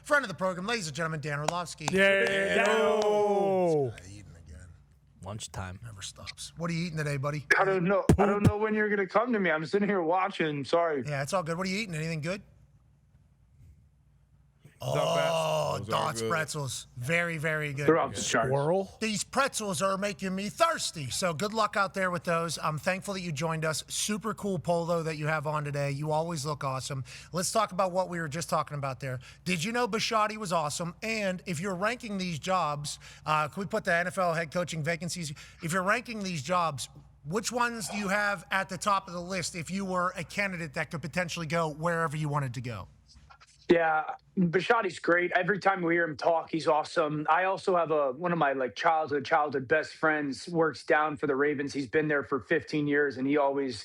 Friend of the program, ladies and gentlemen, Dan Orlovsky. Yeah. Eating again. Lunchtime. Never stops. What are you eating today, buddy? I don't know. I don't know when you're going to come to me. I'm sitting here watching. Sorry. Yeah, it's all good. What are you eating? Anything good? Those Dots good. pretzels. Very, very good. They're off the charts. Squirrel. These pretzels are making me thirsty. So good luck out there with those. I'm thankful that you joined us. Super cool polo that you have on today. You always look awesome. Let's talk about what we were just talking about there. Did you know Bisciotti was awesome? And if you're ranking these jobs, can we put the NFL head coaching vacancies? If you're ranking these jobs, which ones do you have at the top of the list if you were a candidate that could potentially go wherever you wanted to go? Yeah, Bisciotti's great. Every time we hear him talk, he's awesome. I also have one of my childhood best friends works down for the Ravens. He's been there for 15 years, and he always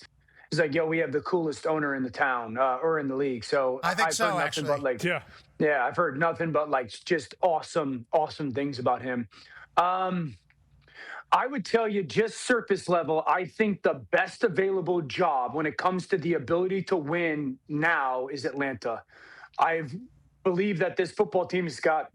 is like, "Yo, we have the coolest owner in the town or in the league." So I think I've so, heard nothing actually. but yeah, I've heard nothing but just awesome things about him. I would tell you, just surface level, I think the best available job when it comes to the ability to win now is Atlanta. I believe that this football team has got,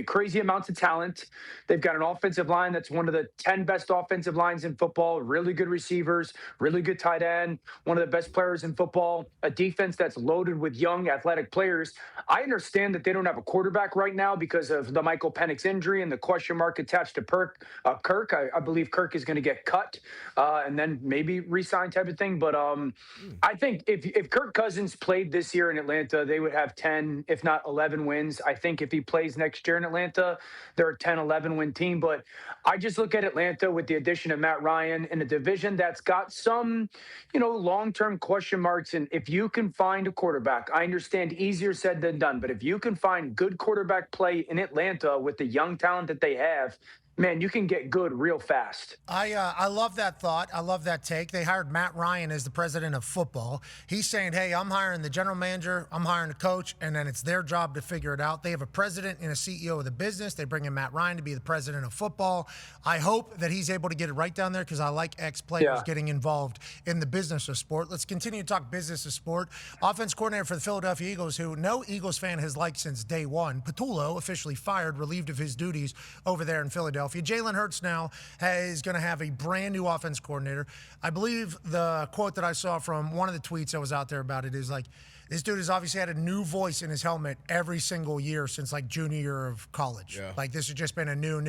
crazy amounts of talent. They've got an offensive line that's one of the 10 best offensive lines in football, really good receivers, really good tight end, one of the best players in football, a defense that's loaded with young athletic players. I understand that they don't have a quarterback right now because of the Michael Penix injury and the question mark attached to Kirk. I believe Kirk is going to get cut and then maybe re-sign type of thing. But I think if Kirk Cousins played this year in Atlanta, they would have 10, if not 11 wins. I think if he plays next year in Atlanta, they're a 10, 11 win team. But I just look at Atlanta with the addition of Matt Ryan in a division that's got some, long-term question marks. And if you can find a quarterback, I understand easier said than done, but if you can find good quarterback play in Atlanta with the young talent that they have, man, you can get good real fast. I love that thought. I love that take. They hired Matt Ryan as the president of football. He's saying, hey, I'm hiring the general manager, I'm hiring a coach, and then it's their job to figure it out. They have a president and a CEO of the business. They bring in Matt Ryan to be the president of football. I hope that he's able to get it right down there because I like ex-players getting involved in the business of sport. Let's continue to talk business of sport. Offense coordinator for the Philadelphia Eagles, who no Eagles fan has liked since day one, Patullo, officially fired, relieved of his duties over there in Philadelphia. Jalen Hurts now is going to have a brand new offense coordinator. I believe the quote that I saw from one of the tweets that was out there about it is like, this dude has obviously had a new voice in his helmet every single year since like junior year of college. Yeah. Like this has just been a new.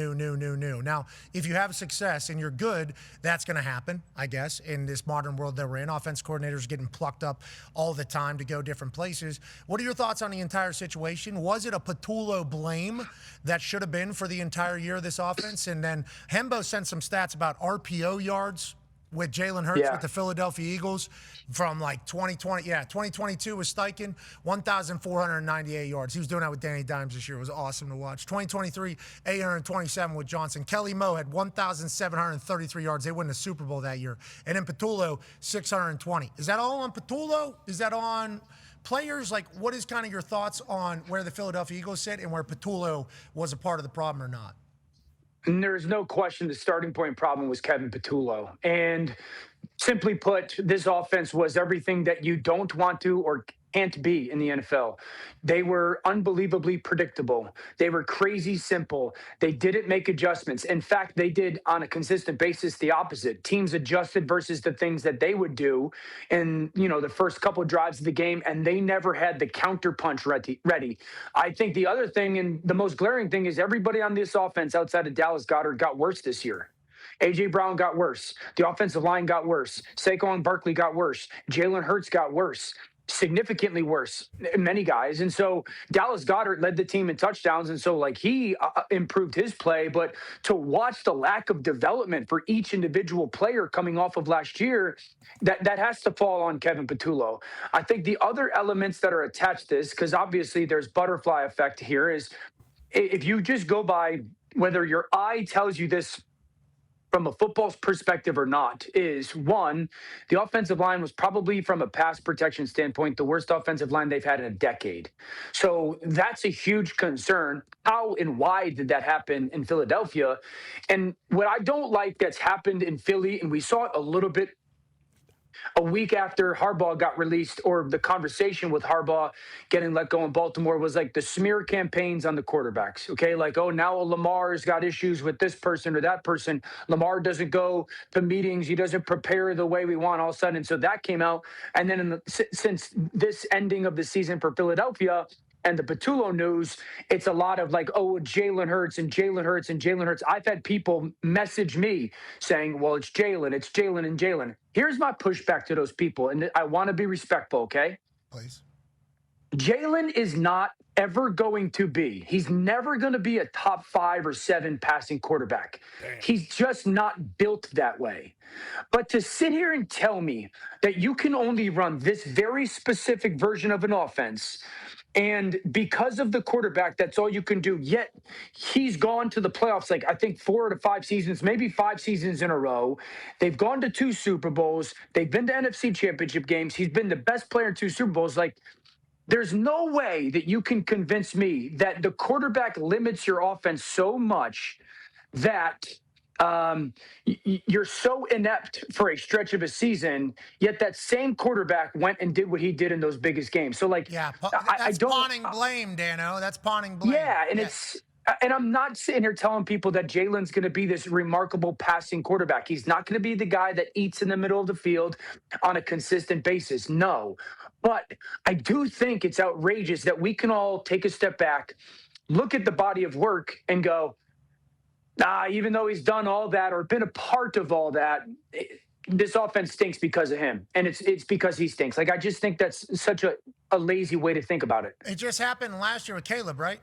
Now, if you have success and you're good, that's going to happen, I guess, in this modern world that we're in. Offense coordinators getting plucked up all the time to go different places. What are your thoughts on the entire situation? Was it a Patullo blame that should have been for the entire year of this offense? And then Hembo sent some stats about RPO yards with Jalen Hurts with the Philadelphia Eagles from like 2020. Yeah, 2022 was Steichen, 1,498 yards. He was doing that with Danny Dimes this year. It was awesome to watch. 2023, 827 with Johnson. Kelly Moe had 1,733 yards. They won the Super Bowl that year. And then Patullo, 620. Is that all on Patullo? Is that on players? Like, what is kind of your thoughts on where the Philadelphia Eagles sit and where Patullo was a part of the problem or not? And there's no question the starting point problem was Kevin Patullo. And simply put, this offense was everything that you don't want to or can't be in the NFL. They were unbelievably predictable. They were crazy simple. They didn't make adjustments. In fact, they did on a consistent basis the opposite. Teams adjusted versus the things that they would do in, the first couple of drives of the game, and they never had the counter punch ready. I think the other thing and the most glaring thing is everybody on this offense outside of Dallas Goedert got worse this year. A.J. Brown got worse. The offensive line got worse. Saquon Barkley got worse. Jalen Hurts got worse. Significantly worse, many guys. And so Dallas Goedert led the team in touchdowns. And so he improved his play, but to watch the lack of development for each individual player coming off of last year, that has to fall on Kevin Patullo. I think the other elements that are attached to this, because obviously there's butterfly effect here, is if you just go by whether your eye tells you this from a football perspective or not, is one, the offensive line was probably from a pass protection standpoint, the worst offensive line they've had in a decade. So that's a huge concern. How and why did that happen in Philadelphia? And what I don't like that's happened in Philly, and we saw it a little bit a week after Harbaugh got released, or the conversation with Harbaugh getting let go in Baltimore was like the smear campaigns on the quarterbacks. Okay. Like, oh, now Lamar's got issues with this person or that person. Lamar doesn't go to meetings. He doesn't prepare the way we want all of a sudden. And so that came out. And then since this ending of the season for Philadelphia, and the Patullo news, it's a lot of like, oh, Jalen Hurts and Jalen Hurts and Jalen Hurts. I've had people message me saying, well, it's Jalen and Jalen. Here's my pushback to those people, and I want to be respectful, okay? Please. Jalen is not ever going to be, he's never going to be a top 5 or 7 passing quarterback. Damn. He's just not built that way. But to sit here and tell me that you can only run this very specific version of an offense, and because of the quarterback, that's all you can do. Yet he's gone to the playoffs, like I think 4 to 5 seasons, maybe 5 seasons in a row. They've gone to 2 Super Bowls. They've been to NFC Championship games. He's been the best player in 2 Super Bowls. Like, there's no way that you can convince me that the quarterback limits your offense so much that you're so inept for a stretch of a season, yet that same quarterback went and did what he did in those biggest games. So, like, yeah, I that's don't, pawning blame, Dano. That's pawning blame. Yeah, and and I'm not sitting here telling people that Jalen's going to be this remarkable passing quarterback. He's not going to be the guy that eats in the middle of the field on a consistent basis. No, but I do think it's outrageous that we can all take a step back, look at the body of work, and go, even though he's done all that or been a part of all that, this offense stinks because of him. And it's because he stinks. Like, I just think that's such a lazy way to think about it. It just happened last year with Caleb, right?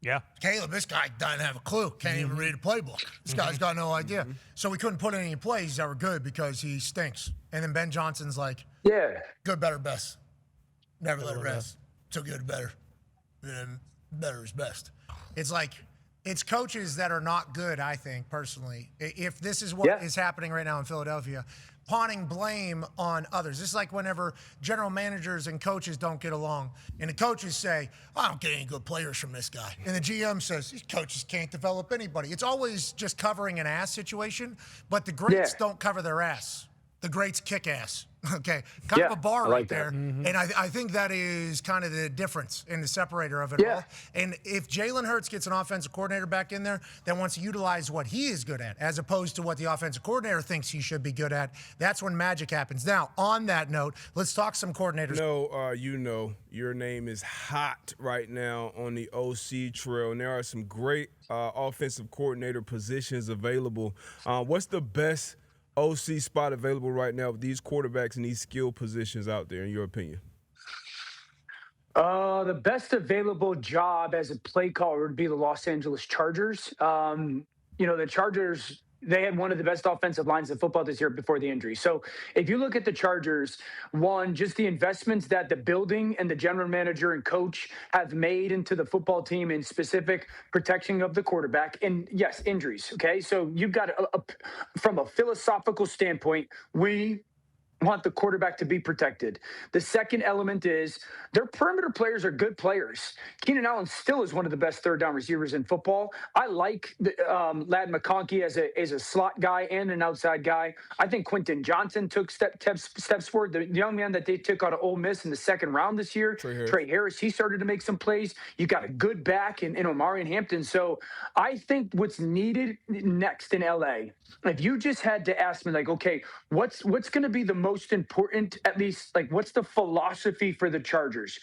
Yeah. Caleb, this guy doesn't have a clue. Can't even read a playbook. This guy's got no idea. So we couldn't put any plays that were good because he stinks. And then Ben Johnson's like, yeah, good, better, best. Never let it rest. So good, better. And better is best. It's like, it's coaches that are not good, I think, personally. If this is what is happening right now in Philadelphia, pawning blame on others. It's like whenever general managers and coaches don't get along, and the coaches say, I don't get any good players from this guy. And the GM says, these coaches can't develop anybody. It's always just covering an ass situation, but the greats don't cover their ass. The greats kick ass. Okay, kind of a bar right there. And I think that is kind of the difference in the separator of it all. And if Jalen Hurts gets an offensive coordinator back in there that wants to utilize what he is good at, as opposed to what the offensive coordinator thinks he should be good at, that's when magic happens. Now, on that note, let's talk some coordinators. Your name is hot right now on the OC trail, and there are some great offensive coordinator positions available. What's the best OC spot available right now with these quarterbacks and these skill positions out there, in your opinion? The best available job as a play caller would be the Los Angeles Chargers. The Chargers, they had one of the best offensive lines in football this year before the injury. So if you look at the Chargers, one, just the investments that the building and the general manager and coach have made into the football team in specific protection of the quarterback. And yes, injuries. Okay. So you've got from a philosophical standpoint, we want the quarterback to be protected. The second element is their perimeter players are good players. Keenan Allen still is one of the best third down receivers in football. I like Lad McConkey as a slot guy and an outside guy. I think Quentin Johnson took steps forward. The young man that they took out of Ole Miss in the second round this year, Trey Harris, he started to make some plays. You got a good back in Omarion Hampton. So I think what's needed next in LA, if you just had to ask me, like, okay, what's going to be the most important, at least, like, what's the philosophy for the Chargers?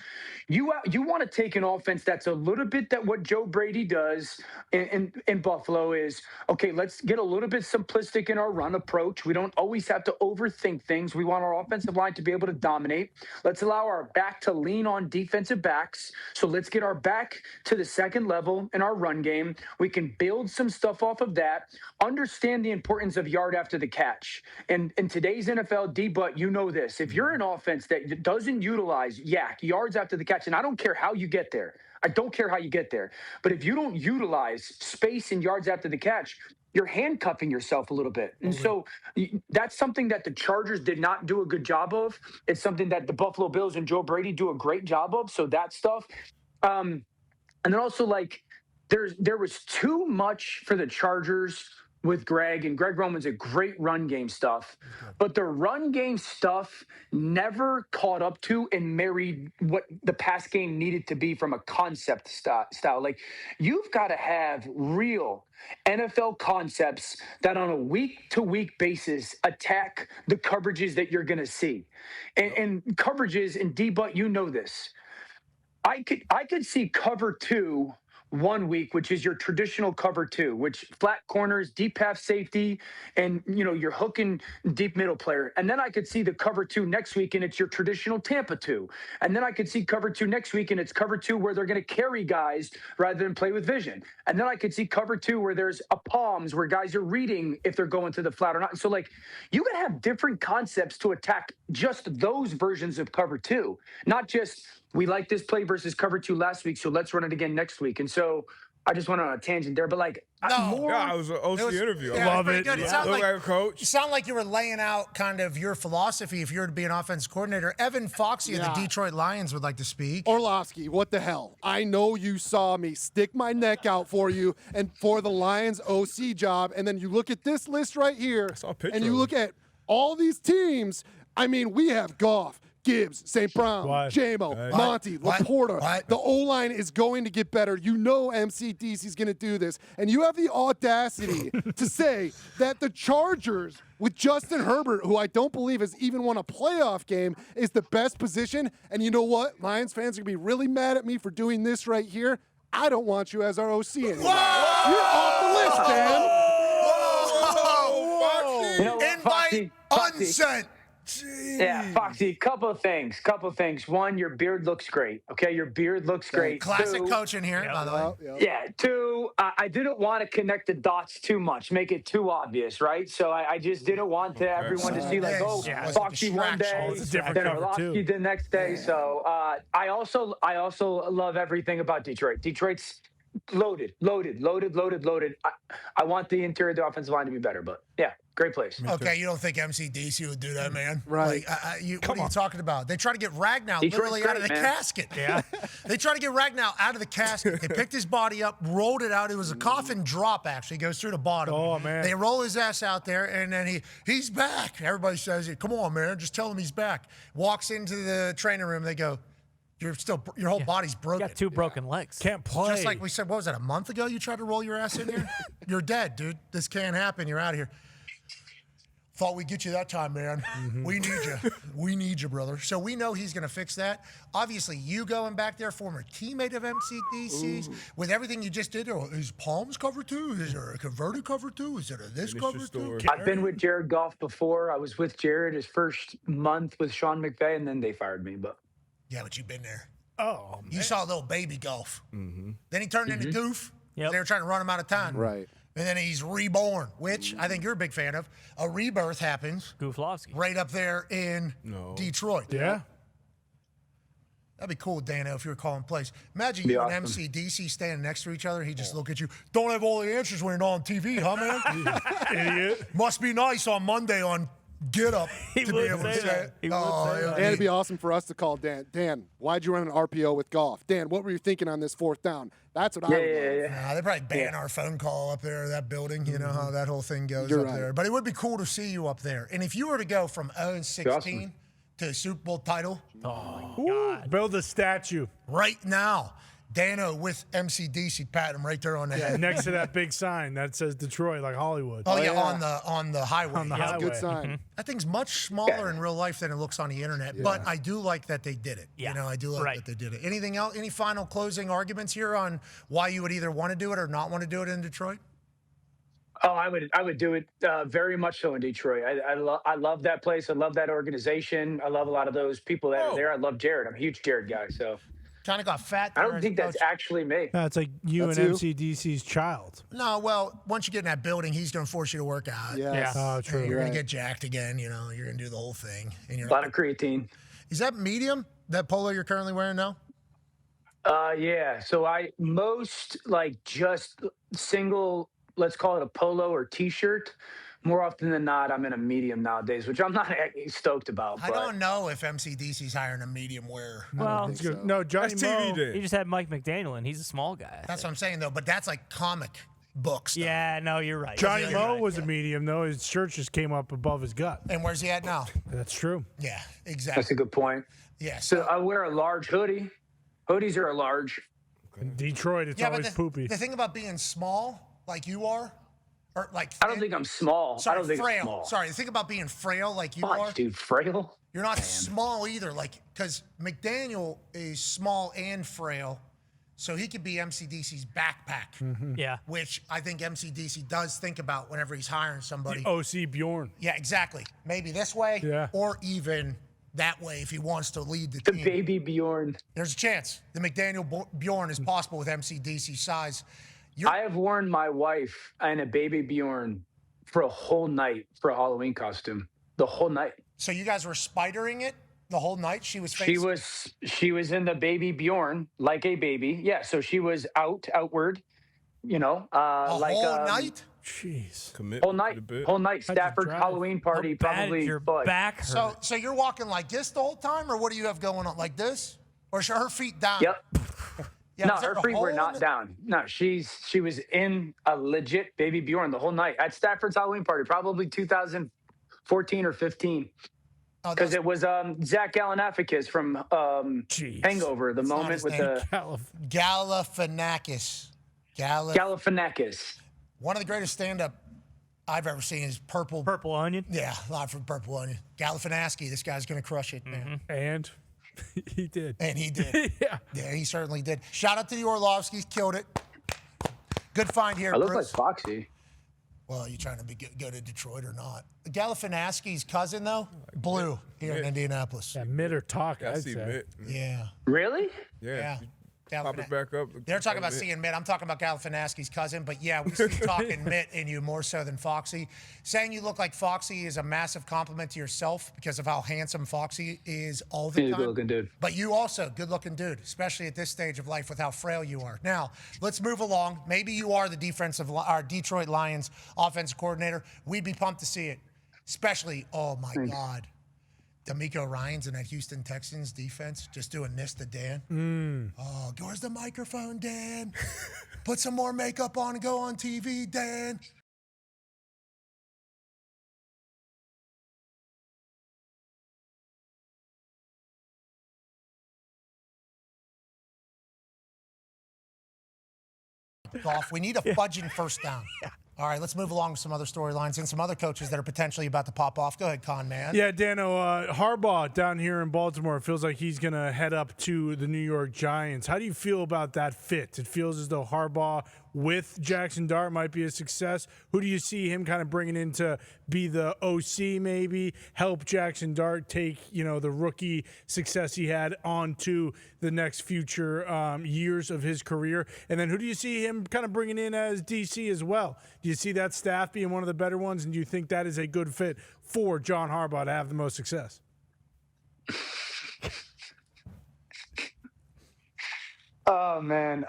You want to take an offense that's a little bit that what Joe Brady does in Buffalo is, okay, let's get a little bit simplistic in our run approach. We don't always have to overthink things. We want our offensive line to be able to dominate. Let's allow our back to lean on defensive backs. So let's get our back to the second level in our run game. We can build some stuff off of that. Understand the importance of yard after the catch. And in today's NFL, D-Butt, you know this. If you're an offense that doesn't utilize yards after the catch, and I don't care how you get there. I don't care how you get there. But if you don't utilize space and yards after the catch, you're handcuffing yourself a little bit. And so that's something that the Chargers did not do a good job of. It's something that the Buffalo Bills and Joe Brady do a great job of. So that stuff. And then also, like, there was too much for the Chargers with Greg, and Greg Roman's a great run game stuff, but the run game stuff never caught up to and married what the pass game needed to be from a concept style. Like, you've got to have real NFL concepts that on a week-to-week basis attack the coverages that you're going to see. And coverages, and D-Butt, you know this. I could see cover 2 1 week, which is your traditional cover 2, which flat corners, deep half safety, and you're hooking deep middle player. And then I could see the cover 2 next week, and it's your traditional Tampa 2. And then I could see cover 2 next week, and it's cover 2 where they're going to carry guys rather than play with vision. And then I could see cover 2 where there's a palms where guys are reading if they're going to the flat or not. So, like, you got to have different concepts to attack just those versions of cover 2, not just we like this play versus cover 2 last week, so let's run it again next week. And so I just went on a tangent there, but like, it was an OC interview. I love it. Good. It sounded like, coach. You sound like you were laying out kind of your philosophy if you were to be an offense coordinator. Evan Foxy of the Detroit Lions would like to speak. Orlovsky, what the hell? I know you saw me stick my neck out for you and for the Lions OC job, and then you look at this list right here, and you look at all these teams. I mean, we have Goff, Gibbs, St. Brown, J-Mo, Monty, Laporta. The O-line is going to get better. You know MCDC's going to do this. And you have the audacity to say that the Chargers with Justin Herbert, who I don't believe has even won a playoff game, is the best position. And you know what? Lions fans are going to be really mad at me for doing this right here. I don't want you as our OC anymore. Whoa! You're off the list, Dan. Invite unsent. Jeez. Yeah, Foxy, couple of things. One, your beard looks great. Okay, your beard looks great. Classic coach in here, by the way. Yeah. 2, I didn't want to connect the dots too much, make it too obvious, right? So I just didn't want everyone to see like, Foxy one day, then Orlovsky the next day. So I also love everything about Detroit. Detroit's loaded. I want the interior of the offensive line to be better, but yeah. Great place. Okay, you don't think MCDC would do that, man? Right. Like, what are you talking about? They try to get Ragnow literally out of the casket. Yeah. They try to get Ragnow out of the casket. They picked his body up, rolled it out. It was a coffin drop, actually. It goes through the bottom. Oh, man. They roll his ass out there, and then he's back. Everybody says, come on, man. Just tell him he's back. Walks into the training room. They go, your whole body's broken. You got 2 broken legs. Can't play. Just like we said, what was that, a month ago you tried to roll your ass in here? You're dead, dude. This can't happen. You're out of here. Thought we'd get you that time, man. Mm-hmm. We need you. We need you, brother. So we know he's going to fix that. Obviously, you going back there, former teammate of MCDC's, with everything you just did, is palms cover 2? Is there a converted cover 2? Is there a this cover 2? I've been with Jared Goff before. I was with Jared his first month with Sean McVay, and then they fired me. But yeah, but you've been there. Oh, man. You saw little baby Goff. Mm-hmm. Then he turned into Goof. Yep. They were trying to run him out of town. Right. And then he's reborn, which I think you're a big fan of. A rebirth happens. Gooflowski. Right up there in Detroit. Yeah. That'd be cool, Dano, if you were calling plays. Imagine you and MCDC standing next to each other. He'd just look at you. Don't have all the answers when you're on TV, huh, man? Idiot. Must be nice on Monday on Get Up to be able to say it. And it'd be awesome for us to call Dan. Dan, why'd you run an RPO with Goff? Dan, what were you thinking on this 4th down? That's what I would love. Nah, they probably ban our phone call up there, that building. You know how that whole thing goes up there. But it would be cool to see you up there. And if you were to go from 0-16 to a Super Bowl title. Oh, my God. Build a statue. Right now. Dano with MCDC, pat him right there on the head. Next to that big sign that says Detroit, like Hollywood. Oh, yeah, on the highway. On the highway. Good sign. Mm-hmm. That thing's much smaller in real life than it looks on the internet, but I do like that they did it. Yeah. You know, I do like that they did it. Anything else? Any final closing arguments here on why you would either want to do it or not want to do it in Detroit? Oh, I would do it very much so in Detroit. I love that place. I love that organization. I love a lot of those people that are there. I love Jared. I'm a huge Jared guy, so. Kind of got fat. I don't think that's actually me. No, it's like that's and MCDC's child. No, well, once you get in that building, he's going to force you to work out. Yeah. Oh, true. You're going to get jacked again. You know, you're going to do the whole thing. And you're a lot of creatine. Is that medium, that polo you're currently wearing now? Yeah. So most like just single, let's call it a polo or T-shirt. More often than not, I'm in a medium nowadays, which I'm not stoked about. I don't know if MCDC's hiring a medium wearer. Well, no, Johnny That's TV Mo. day. He just had Mike McDaniel, and he's a small guy. That's what I'm saying, though. But that's like comic. book stuff. Yeah, no, you're right. Johnny You're Moe right, was yeah. a medium, though. His shirt just came up above his gut. And where's he at now? That's true. Yeah, exactly. That's a good point. Yeah. So I wear a large hoodie. Hoodies are a large. In Detroit, it's always poopy. The thing about being small, like you are, or like I don't think I'm small. Sorry, I don't think frail. I'm small. Sorry, the thing about being frail, like you What, are, dude, frail? you're not small either. Like, because McDaniel is small and frail, so he could be MCDC's backpack. Yeah. Which I think MCDC does think about whenever he's hiring somebody. OC Bjorn. Yeah, exactly. Maybe this way, Yeah. or even that way if he wants to lead the The team. baby Bjorn. There's a chance the McDaniel Bjorn is possible with MCDC size. I have worn my wife and a baby Bjorn for a whole night for a Halloween costume. The whole night. So you guys were spidering it the whole night? She was facing. She was in the baby Bjorn like a baby. Yeah, so she was outward, a whole night? Jeez. Whole night. Stafford drive? Halloween party, How bad probably. did your but back hurt? So you're walking like this the whole time, or what do you have going on? Like this? Or is her feet down? Yep. Yeah, No, is there her a feet hole were in not it? down. No, she was in a legit baby Bjorn the whole night at Stafford's Halloween party, probably 2014 or 15. Oh, Because that's it was Zach Galifianakis from Jeez. Hangover, the not moment his with name. the Galifianakis. Galifianakis. One of the greatest stand-up I've ever seen is Purple. Purple onion. Yeah, live from Purple Onion. Galifianakis. This guy's going to crush it, man. And he did. And he did. Yeah. Yeah, he certainly did. Shout out to the Orlovskys. Killed it. Good find here, I look like Bruce. Foxy. Well, you trying to go to Detroit or not? Galifianakis' cousin, though, Blue, here in Indianapolis. Yeah, mid or talk, I I'd see say. Mitt. Yeah. Really? Yeah. Pop it back up. They're talking about seeing Mitt. I'm talking about Galifianakis' cousin, but yeah, we see talking Mitt in you more so than Foxy. Saying you look like Foxy is a massive compliment to yourself because of how handsome Foxy is all the He's a time. good-looking dude. But you also, good-looking dude, especially at this stage of life with how frail you are. Now, let's move along. Maybe you are the Detroit Lions offensive coordinator. We'd be pumped to see it, especially, oh my God, D'Amico Ryans and that Houston Texans defense just doing this to Dan. Oh, where's the microphone, Dan? Put some more makeup on and go on TV, Dan. Off. We need a fudging first down. All right, let's move along with some other storylines and some other coaches that are potentially about to pop off. Go ahead, Con Man. Yeah, Dano, Harbaugh down here in Baltimore feels like he's going to head up to the New York Giants. How do you feel about that fit? It feels as though Harbaugh with Jackson Dart might be a success. Who do you see him kind of bringing in to be the OC maybe, help Jackson Dart take, the rookie success he had onto the next future years of his career? And then who do you see him kind of bringing in as DC as well? Do you see that staff being one of the better ones, and do you think that is a good fit for John Harbaugh to have the most success? Oh, man.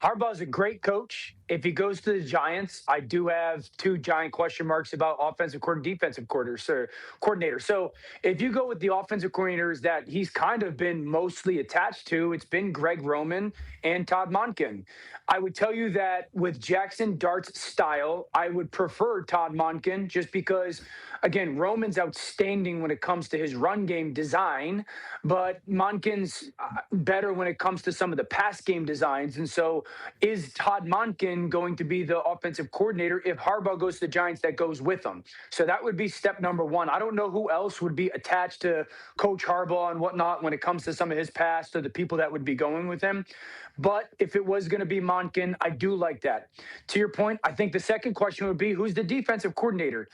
Harbaugh's a great coach. If he goes to the Giants, I do have two giant question marks about offensive coordinator, defensive coordinator. So if you go with the offensive coordinators that he's kind of been mostly attached to, it's been Greg Roman and Todd Monken. I would tell you that with Jackson Dart's style, I would prefer Todd Monken just because, again, Roman's outstanding when it comes to his run game design, but Monken's better when it comes to some of the pass game designs. And so is Todd Monken going to be the offensive coordinator if Harbaugh goes to the Giants that goes with him? So that would be step number one. I don't know who else would be attached to Coach Harbaugh and whatnot when it comes to some of his past or the people that would be going with him. But if it was going to be Monken, I do like that. To your point, I think the second question would be, who's the defensive coordinator?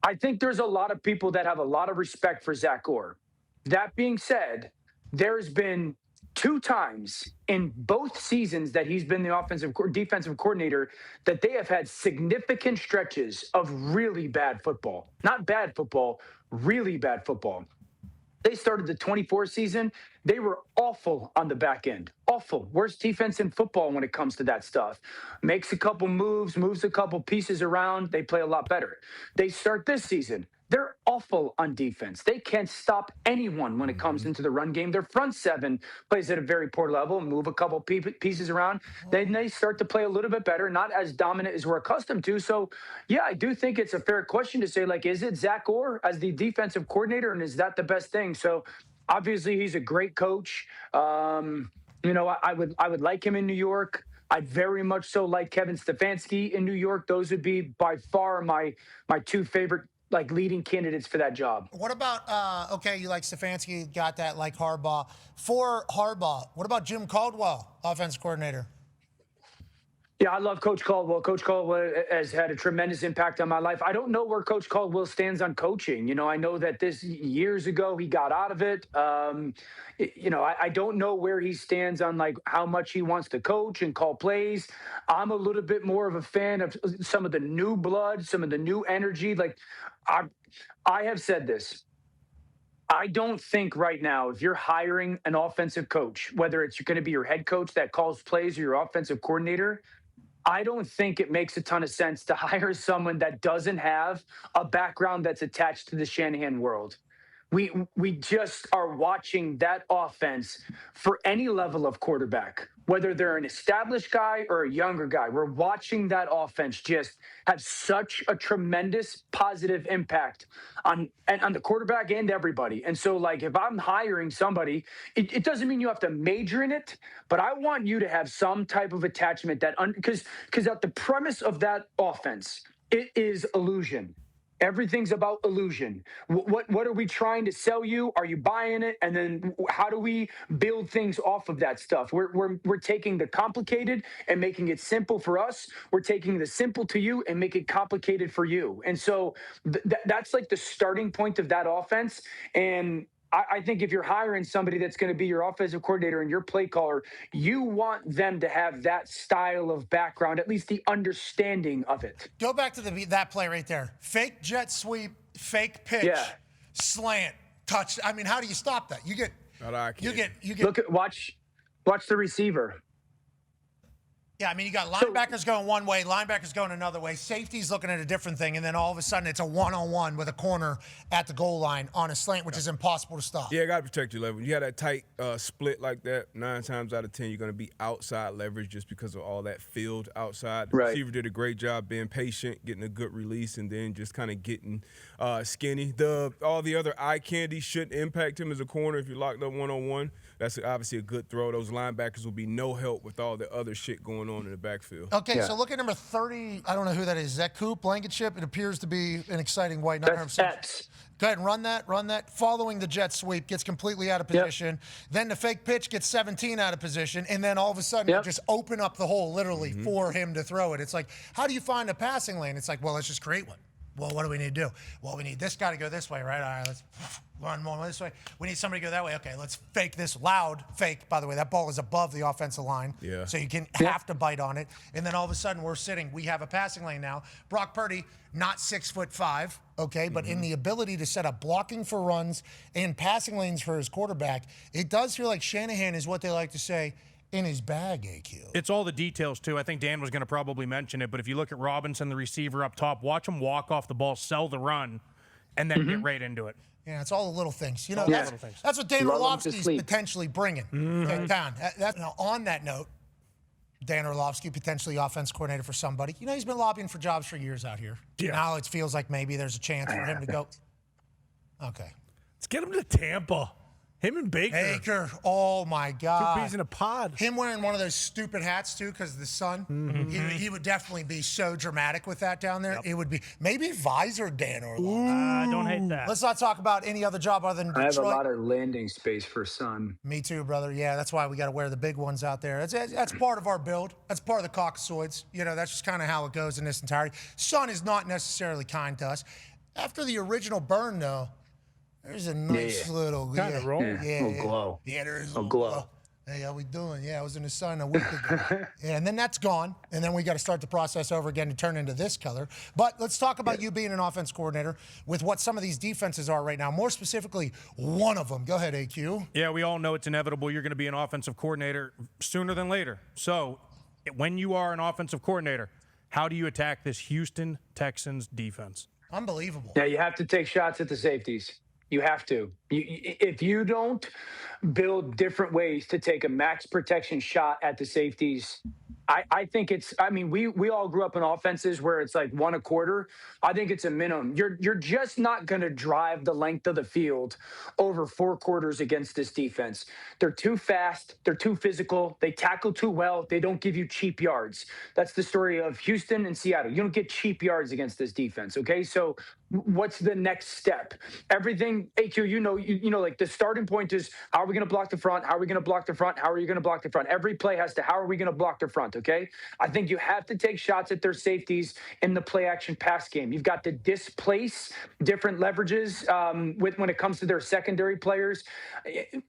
I think there's a lot of people that have a lot of respect for Zach Orr. That being said, there's been 2 times in both seasons that he's been the defensive coordinator that they have had significant stretches of really bad football. Not bad football, really bad football. They started the 24 season. They were awful on the back end. Awful. Worst defense in football when it comes to that stuff. Makes a couple moves a couple pieces around. They play a lot better. They start this season. they're awful on defense. They can't stop anyone when it comes into the run game. Their front seven plays at a very poor level, move a couple pieces around. Then they start to play a little bit better, not as dominant as we're accustomed to. So, yeah, I do think it's a fair question to say, like, is it Zach Orr as the defensive coordinator, and is that the best thing? So, obviously, he's a great coach. I would like him in New York. I'd very much so like Kevin Stefanski in New York. Those would be by far my two favorite leading candidates for that job. What about, okay, you like Stefanski, got that, like Harbaugh. For Harbaugh, what about Jim Caldwell, offensive coordinator? Yeah, I love Coach Caldwell. Coach Caldwell has had a tremendous impact on my life. I don't know where Coach Caldwell stands on coaching. I know that this years ago he got out of it. I don't know where he stands on how much he wants to coach and call plays. I'm a little bit more of a fan of some of the new blood, some of the new energy. I have said this. I don't think right now, if you're hiring an offensive coach, whether it's going to be your head coach that calls plays or your offensive coordinator, I don't think it makes a ton of sense to hire someone that doesn't have a background that's attached to the Shanahan world. We just are watching that offense for any level of quarterback, whether they're an established guy or a younger guy. We're watching that offense just have such a tremendous positive impact on the quarterback and everybody. And so, if I'm hiring somebody, it doesn't mean you have to major in it, but I want you to have some type of attachment because at the premise of that offense, it is illusion. Everything's about illusion. What are we trying to sell you? Are you buying it? And then how do we build things off of that stuff? We're taking the complicated and making it simple for us. We're taking the simple to you and make it complicated for you. And so that's the starting point of that offense. And I think if you're hiring somebody that's going to be your offensive coordinator and your play caller, you want them to have that style of background, at least the understanding of it. Go back to that play right there. Fake jet sweep, fake pitch, slant, touch. I mean, how do you stop that? You get. Watch the receiver. Yeah, I mean, you got linebackers going one way, linebackers going another way, safety's looking at a different thing, and then all of a sudden it's a one-on-one with a corner at the goal line on a slant, which is impossible to stop. Yeah, got to protect your leverage. You have that tight split like that, 9 times out of 10, you're going to be outside leverage just because of all that field outside. The receiver did a great job being patient, getting a good release, and then just kind of getting skinny. All the other eye candy shouldn't impact him as a corner if you're locked up one-on-one. That's obviously a good throw. Those linebackers will be no help with all the other shit going on in the backfield. Okay, so look at number 30. I don't know who that is. Is that Coop, Blankenship? It appears to be an exciting white. That's Epps. Go ahead and run that. Following the jet sweep, gets completely out of position. Then the fake pitch gets 17 out of position. And then all of a sudden, you just open up the hole literally for him to throw it. It's like, how do you find a passing lane? It's like, well, let's just create one. Well, what do we need to do? Well, we need this guy to go this way, right? All right, let's run more this way. We need somebody to go that way. Okay, let's fake this loud fake. By the way, that ball is above the offensive line. Yeah. So you can have to bite on it. And then all of a sudden we have a passing lane now. Brock Purdy, not 6'5", okay, but in the ability to set up blocking for runs and passing lanes for his quarterback, it does feel like Shanahan is what they like to say, in his bag, AQ. It's all the details, too. I think Dan was going to probably mention it, but if you look at Robinson, the receiver up top, watch him walk off the ball, sell the run, and then get right into it. Yeah, it's all the little things. You know, that's what Dan Orlovsky's potentially bringing down. Now, on that note, Dan Orlovsky, potentially offense coordinator for somebody. You know, he's been lobbying for jobs for years out here. Yeah. Now it feels like maybe there's a chance for him to go. Okay. Let's get him to Tampa. Him and Baker. Oh, my God. 2 peas in a pod. Him wearing one of those stupid hats, too, because of the sun. He would definitely be so dramatic with that down there. It would be maybe visor Dan Orlovsky. Don't hate that. Let's not talk about any other job other than Detroit. I have a lot of landing space for sun. Me too, brother. Yeah, that's why we got to wear the big ones out there. That's part of our build. That's part of the Caucasoids. You know, that's just kind of how it goes in this entirety. Sun is not necessarily kind to us. After the original burn, though, there's a nice little kind of roll. Little glow. Yeah, there is a glow. Hey, how we doing? Yeah, I was in the sun a week ago. And then that's gone. And then we got to start the process over again to turn into this color. But let's talk about you being an offense coordinator with what some of these defenses are right now. More specifically, one of them. Go ahead, AQ. Yeah, we all know it's inevitable. You're going to be an offensive coordinator sooner than later. So when you are an offensive coordinator, how do you attack this Houston Texans defense? Unbelievable. Yeah, you have to take shots at the safeties. You have to. If you don't build different ways to take a max protection shot at the safeties, I think it's. I mean, we all grew up in offenses where it's like 1 1/4. I think it's a minimum. You're just not going to drive the length of the field over 4 quarters against this defense. They're too fast. They're too physical. They tackle too well. They don't give you cheap yards. That's the story of Houston and Seattle. You don't get cheap yards against this defense. Okay, so what's the next step? Everything, AQ, you know, like the starting point is how are we going to block the front? How are we going to block the front? How are you going to block the front? Every play has to, how are we going to block the front? Okay. I think you have to take shots at their safeties in the play action pass game. You've got to displace different leverages when it comes to their secondary players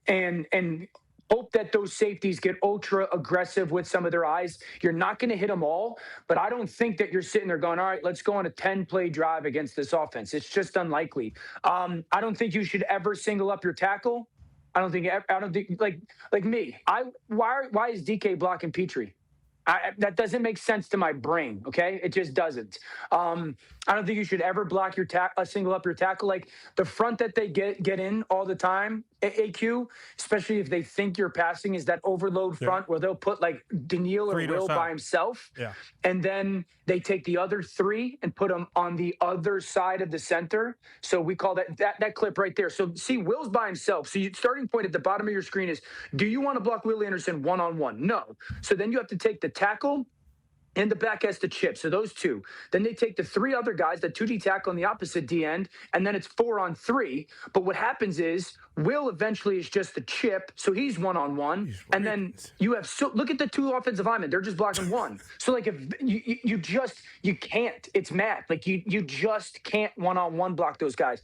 and hope that those safeties get ultra aggressive with some of their eyes. You're not going to hit them all, but I don't think that you're sitting there going, all right, let's go on a 10-play drive against this offense. It's just unlikely. I don't think you should ever single up your tackle. I don't think like me. Why is DK blocking Petrie? That doesn't make sense to my brain. Okay, it just doesn't. I don't think you should ever block your single up your tackle. Like the front that they get in all the time, AQ, especially if they think you're passing, is that overload front where they'll put like Daniil or Will by himself, and then they take the other 3 and put them on the other side of the center. So we call that clip right there. So see, Will's by himself. So your starting point at the bottom of your screen is: do you want to block Will Anderson 1-on-1? No. So then you have to take the tackle and the back has to chip. So those 2. Then they take the 3 other guys, the 2D tackle on the opposite D end, and then it's 4-on-3. But what happens is Will eventually is just the chip, so he's 1-on-1. And then you have look at the 2 offensive linemen; they're just blocking 1. So like if you can't. It's math. Like you just can't 1-on-1 block those guys.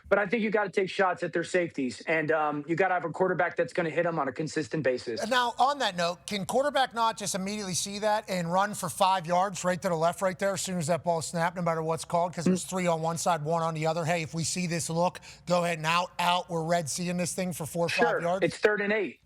But I think you got to take shots at their safeties, and you got to have a quarterback that's going to hit them on a consistent basis. Now, on that note, can quarterback not just immediately see that and run for 5 yards right to the left right there as soon as that ball snapped, no matter what's called? Because there's 3 on one side, 1 on the other. Hey, if we see this look, go ahead and out. We're red seeing this thing for 4 or 5 yards. It's 3rd and 8.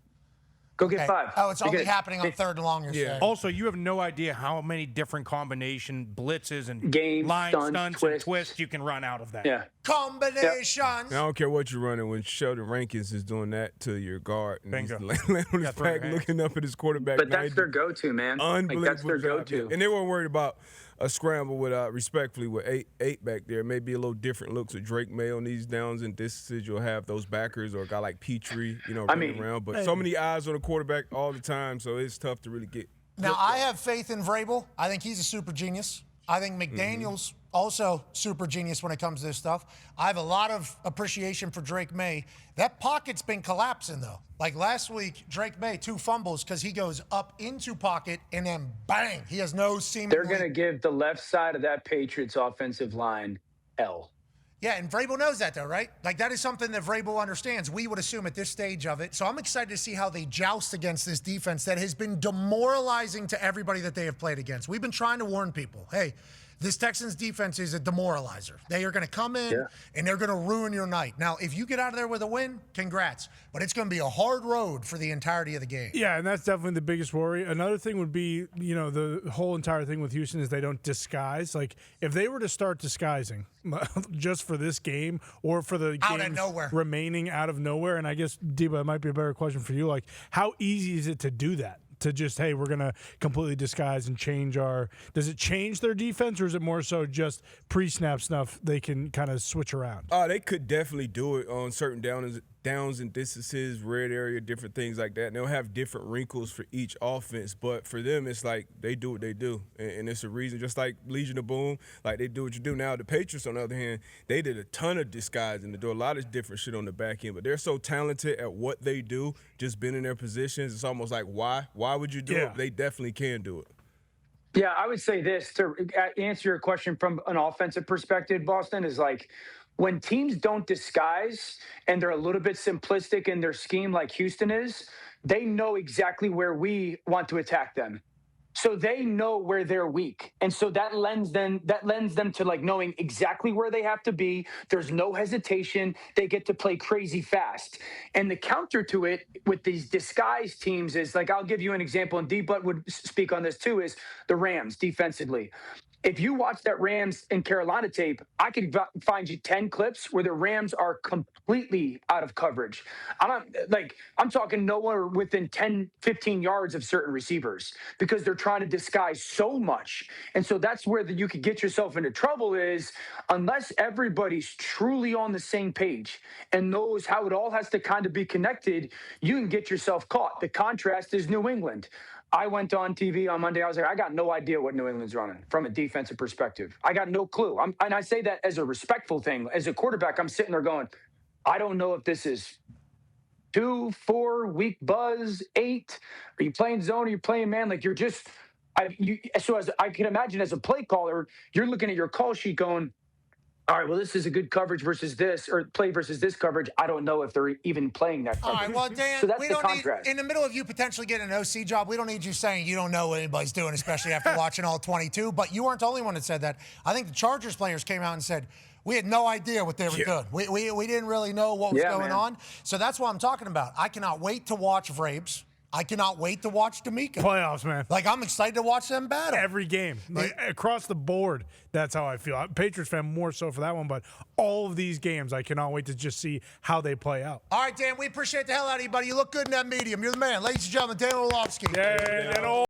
Go get 5. Oh, it's only happening on 3rd and long, you're saying. Also, you have no idea how many different combination blitzes and games, line stunts and twists you can run out of that. Yeah. Combinations. I don't care what you're running when Sheldon Rankins is doing that to your guard. And he's laying on his back looking up at his quarterback. But that's their go-to, man. Unbelievable. Like, that's their go-to. And they weren't worried about a scramble with respectfully with eight back there. Maybe a little different looks with Drake May on these downs and distances. You'll have those backers or a guy like Petrie, running around. But so many eyes on the quarterback all the time, so it's tough to really get. Now, I have faith in Vrabel. I think he's a super genius. I think McDaniels also super genius when it comes to this stuff. I have a lot of appreciation for Drake May. That pocket's been collapsing, though. Like last week, Drake May, 2 fumbles because he goes up into pocket and then bang, he has no seam. They're going to give the left side of that Patriots offensive line L. Yeah, and Vrabel knows that, though, right? Like, that is something that Vrabel understands. We would assume at this stage of it. So I'm excited to see how they joust against this defense that has been demoralizing to everybody that they have played against. We've been trying to warn people, hey, this Texans defense is a demoralizer. They are going to come in and they're going to ruin your night. Now, if you get out of there with a win, congrats. But it's going to be a hard road for the entirety of the game. Yeah, and that's definitely the biggest worry. Another thing would be, the whole entire thing with Houston is they don't disguise. Like, if they were to start disguising just for this game or for the games remaining out of nowhere, and I guess, Deba, it might be a better question for you. Like, how easy is it to do that? To just, hey, we're going to completely disguise and change does it change their defense, or is it more so just pre-snap stuff they can kind of switch around? They could definitely do it on certain downs and distances, red area, different things like that. And they'll have different wrinkles for each offense, but for them, it's like they do what they do. And it's a reason, just like Legion of Boom, like they do what you do. Now, the Patriots, on the other hand, they did a ton of disguising to do a lot of different shit on the back end, but they're so talented at what they do, just being in their positions, it's almost like, why would you do it? They definitely can do it. Yeah, I would say this to answer your question from an offensive perspective, Boston, is like when teams don't disguise and they're a little bit simplistic in their scheme like Houston is, they know exactly where we want to attack them. So they know where they're weak. And so that lends them to like knowing exactly where they have to be. There's no hesitation. They get to play crazy fast. And the counter to it with these disguised teams is like, I'll give you an example, and D-Butt would speak on this too, is the Rams defensively. if you watch that Rams and Carolina tape, I could find you 10 clips where the Rams are completely out of coverage. I'm talking nowhere within 10, 15 yards of certain receivers because they're trying to disguise so much. And so that's where you could get yourself into trouble is unless everybody's truly on the same page and knows how it all has to kind of be connected, you can get yourself caught. The contrast is New England. I went on TV on Monday. I was like, I got no idea what New England's running from a defensive perspective. I got no clue. And I say that as a respectful thing. As a quarterback, I'm sitting there going, I don't know if this is 2, 4 week buzz, 8. Are you playing zone? Are you playing man? Like you're just. So as I can imagine, as a play caller, you're looking at your call sheet going, all right, well, this is a good coverage versus this, or play versus this coverage. I don't know if they're even playing that coverage. All right, well, Dan, so that's we the don't contrast. need, in the middle of you potentially getting an OC job, we don't need you saying you don't know what anybody's doing, especially after watching all 22. But you weren't the only one that said that. I think the Chargers players came out and said, we had no idea what they were doing. We didn't really know what was going on. So that's what I'm talking about. I cannot wait to watch Vrabes. I cannot wait to watch D'Amico. Playoffs, man. Like, I'm excited to watch them battle. Every game. Like, across the board, that's how I feel. I'm a Patriots fan more so for that one, but all of these games, I cannot wait to just see how they play out. All right, Dan, we appreciate the hell out of you, buddy. You look good in that medium. You're the man. Ladies and gentlemen, Dan Orlovsky. Yeah,